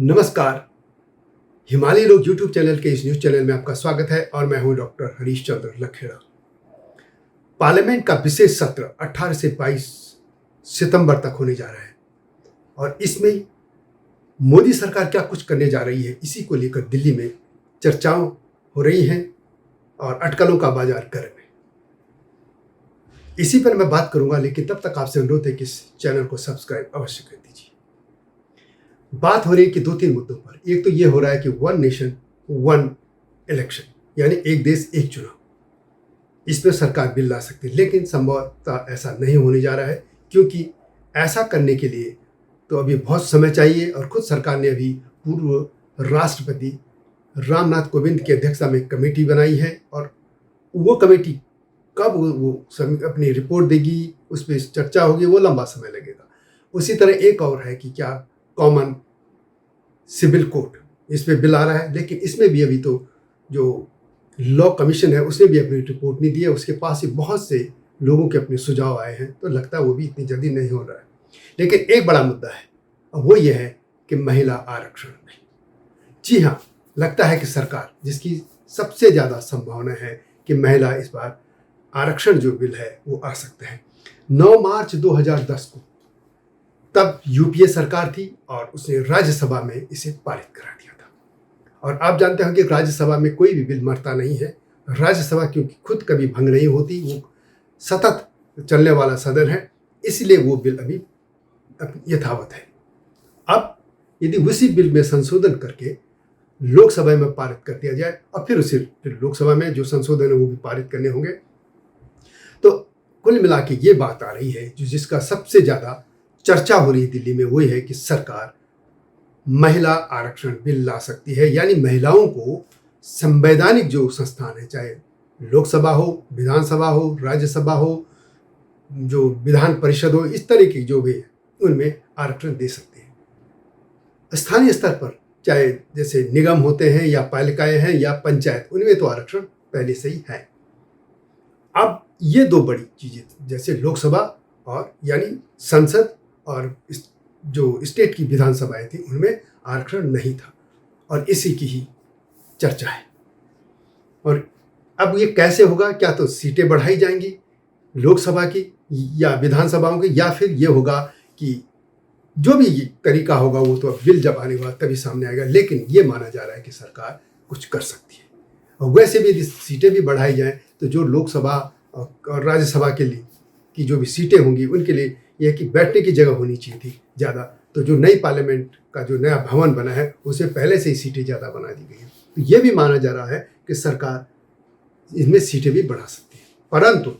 नमस्कार। हिमालय लोग YouTube channel के इस न्यूज़ चैनल में आपका स्वागत है और मैं हूं डॉक्टर हरीश चंद्र लखेड़ा। पार्लियामेंट का विशेष सत्र 18 से 22 सितंबर तक होने जा रहा है और इसमें मोदी सरकार क्या कुछ करने जा रही है, इसी को लेकर दिल्ली में चर्चाओं हो रही हैं और अटकलों का बाजार गर्म है। इसी पर मैं बात करूंगा, लेकिन तब तक आपसे अनुरोध है कि इस चैनल को सब्सक्राइब अवश्य कर दीजिए। बात हो रही है कि 2-3 मुद्दों पर। एक तो ये हो रहा है कि वन नेशन वन इलेक्शन, यानी एक देश एक चुनाव, इस पर सरकार बिल ला सकती है, लेकिन संभवतः ऐसा नहीं होने जा रहा है, क्योंकि ऐसा करने के लिए तो अभी बहुत समय चाहिए और खुद सरकार ने अभी पूर्व राष्ट्रपति रामनाथ कोविंद की अध्यक्षता में कमेटी बनाई है और वो कमेटी कब वो अपनी रिपोर्ट देगी, उस पर चर्चा होगी, वो लंबा समय लगेगा। उसी तरह एक और है कि क्या कॉमन सिविल कोड, इस पे बिल आ रहा है, लेकिन इसमें भी अभी तो जो लॉ कमीशन है उसने भी अपनी रिपोर्ट नहीं दी है। उसके पास ही बहुत से लोगों के अपने सुझाव आए हैं, तो लगता है वो भी इतनी जल्दी नहीं हो रहा है। लेकिन एक बड़ा मुद्दा है, वो ये है कि महिला आरक्षण नहीं। जी हाँ, लगता है कि सरकार, जिसकी सबसे ज़्यादा संभावना है कि महिला इस बार आरक्षण जो बिल है वो आ सकता है। 9 मार्च 2010 को तब यूपीए सरकार थी और उसने राज्यसभा में इसे पारित करा दिया था। और आप जानते हैं कि राज्यसभा में कोई भी बिल मरता नहीं है। राज्यसभा क्योंकि खुद कभी भंग नहीं होती, वो सतत चलने वाला सदन है, इसलिए वो बिल अभी यथावत है। अब यदि उसी बिल में संशोधन करके लोकसभा में पारित कर दिया जाए और फिर उसे लोकसभा में जो संशोधन है वो भी पारित करने होंगे, तो कुल मिला के ये बात आ रही है जिसका सबसे ज़्यादा चर्चा हो रही है दिल्ली में, वही है कि सरकार महिला आरक्षण बिल ला सकती है, यानी महिलाओं को संवैधानिक जो संस्थान है, चाहे लोकसभा हो, विधानसभा हो, राज्यसभा हो, जो विधान परिषद हो, इस तरह की जो भी है उनमें आरक्षण दे सकते हैं। स्थानीय स्तर पर चाहे जैसे निगम होते हैं या पालिकाएं हैं या पंचायत, उनमें तो आरक्षण पहले से ही है। अब ये दो बड़ी चीजें, जैसे लोकसभा और यानी संसद और जो स्टेट की विधानसभाएं थी, उनमें आरक्षण नहीं था और इसी की ही चर्चा है। और अब ये कैसे होगा? क्या तो सीटें बढ़ाई जाएंगी लोकसभा की या विधानसभाओं की, या फिर ये होगा कि जो भी तरीका होगा वो तो अब बिल जब आने के बाद तभी सामने आएगा। लेकिन ये माना जा रहा है कि सरकार कुछ कर सकती है। और वैसे भी यदि सीटें भी बढ़ाई जाएं तो जो लोकसभा और राज्यसभा के लिए की जो भी सीटें होंगी, उनके लिए यह कि बैठने की जगह होनी चाहिए थी ज़्यादा। तो जो नई पार्लियामेंट का जो नया भवन बना है, उसे पहले से ही सीटें ज़्यादा बना दी गई हैं। तो ये भी माना जा रहा है कि सरकार इसमें सीटें भी बढ़ा सकती है। परंतु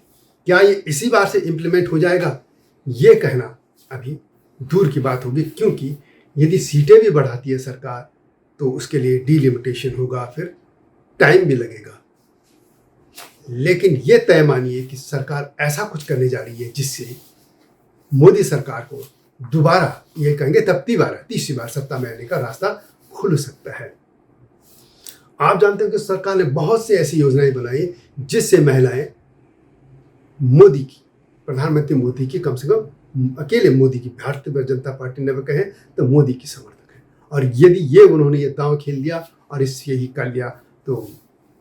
क्या ये इसी बार से इम्प्लीमेंट हो जाएगा, ये कहना अभी दूर की बात होगी, क्योंकि यदि सीटें भी बढ़ाती है सरकार तो उसके लिए डिलिमिटेशन होगा, फिर टाइम भी लगेगा। लेकिन ये तय मानिए कि सरकार ऐसा कुछ करने जा रही है जिससे मोदी सरकार को दोबारा, ये कहेंगे तब तीसरी बार सत्ता में आने का रास्ता खुल सकता है। आप जानते हैं कि सरकार ने बहुत सी ऐसी योजनाएं बनाई जिससे महिलाएं मोदी की, प्रधानमंत्री मोदी की, कम से कम अकेले मोदी की, भारतीय जनता पार्टी ने कहें तो मोदी की समर्थक है। और यदि ये उन्होंने ये दांव खेल लिया और इससे ही कर लिया, तो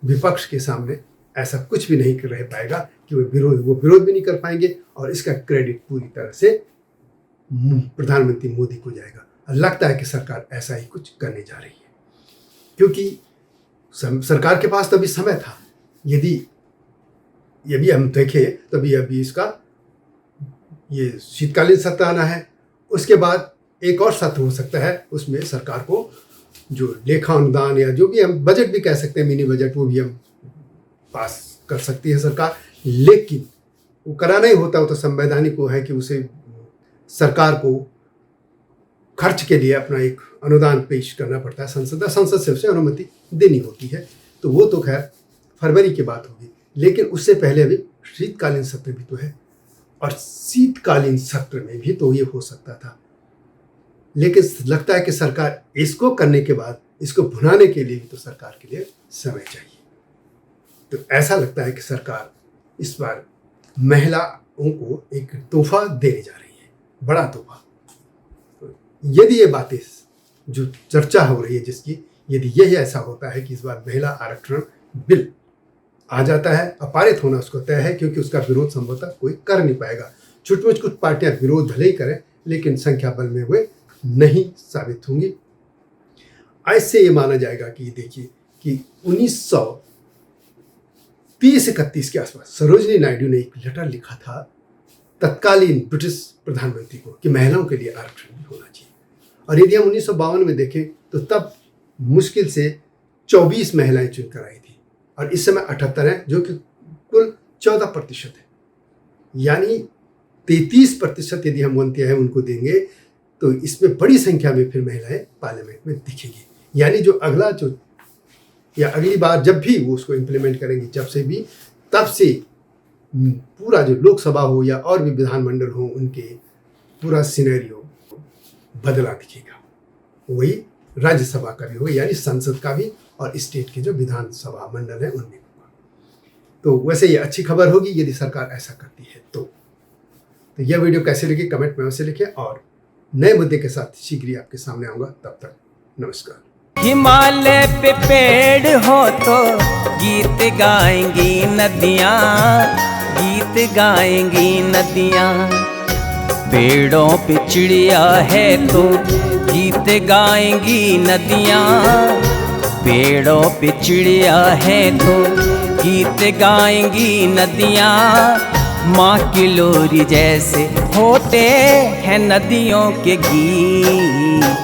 विपक्ष के सामने ऐसा कुछ भी नहीं रह पाएगा कि वो विरोध भी नहीं कर पाएंगे और इसका क्रेडिट पूरी तरह से प्रधानमंत्री मोदी को जाएगा। और लगता है कि सरकार ऐसा ही कुछ करने जा रही है, क्योंकि सरकार के पास तो अभी समय था। यदि हम देखें तो अभी इसका ये शीतकालीन सत्र आना है, उसके बाद एक और सत्र हो सकता है, उसमें सरकार को जो लेखा अनुदान या जो भी हम बजट भी कह सकते हैं, मिनी बजट, वो भी हम पास कर सकती है सरकार। लेकिन वो कराना ही होता हो तो संवैधानिक वो है कि उसे सरकार को खर्च के लिए अपना एक अनुदान पेश करना पड़ता है संसद से उसे अनुमति देनी होती है। तो वो तो खैर फरवरी की बात होगी, लेकिन उससे पहले अभी शीतकालीन सत्र भी तो है और शीतकालीन सत्र में भी तो ये हो सकता था। लेकिन लगता है कि सरकार इसको करने के बाद इसको भुनाने के लिए भी तो सरकार के लिए समय चाहिए। तो ऐसा लगता है कि सरकार इस बार महिलाओं को एक तोहफा देने जा रही है, बड़ा तोहफा। तो यदि ये बातें जो चर्चा हो रही है जिसकी, यदि यही ऐसा होता है कि इस बार महिला आरक्षण बिल आ जाता है, पारित होना उसको तय है, क्योंकि उसका विरोध संभवतः कोई कर नहीं पाएगा। छुटमुच कुछ पार्टियां विरोध भले ही करें, लेकिन संख्या बल में वे नहीं साबित होंगी। ऐसे ये माना जाएगा कि देखिए कि 1930-31 के आसपास सरोजिनी नायडू ने एक लेटर लिखा था तत्कालीन ब्रिटिश प्रधानमंत्री को कि महिलाओं के लिए आरक्षण भी होना चाहिए। और यदि हम 1952 में देखें तो तब मुश्किल से 24 महिलाएं चुनकर आई थी, और इस समय 78 हैं, जो कि कुल 14% है। यानी 33% यदि हम वंतिया हैं उनको देंगे तो इसमें बड़ी संख्या में फिर महिलाएं पार्लियामेंट में दिखेंगी। यानी जो अगला जो या अगली बार जब भी वो उसको इम्प्लीमेंट करेंगे, जब से भी, तब से पूरा जो लोकसभा हो या और भी विधानमंडल हो, उनके पूरा सिनेरियो बदला दिखेगा। वही राज्यसभा का भी होगा, यानी संसद का भी, और स्टेट के जो विधानसभा मंडल है उनमें होगा। तो वैसे ये अच्छी खबर होगी यदि सरकार ऐसा करती है तो यह वीडियो कैसे लगी कमेंट में अवश्य लिखें, और नए मुद्दे के साथ शीघ्र ही आपके सामने आऊँगा। तब तक नमस्कार। हिमालय पे पेड़ हो तो गीत गाएंगी नदियाँ, गीत गाएंगी नदियाँ। पेड़ों पे चिड़िया है तो गीत गाएंगी नदियाँ, पेड़ों पे चिड़िया है तो गीत गाएंगी नदियाँ। माँ की लोरी जैसे होते हैं नदियों के गीत।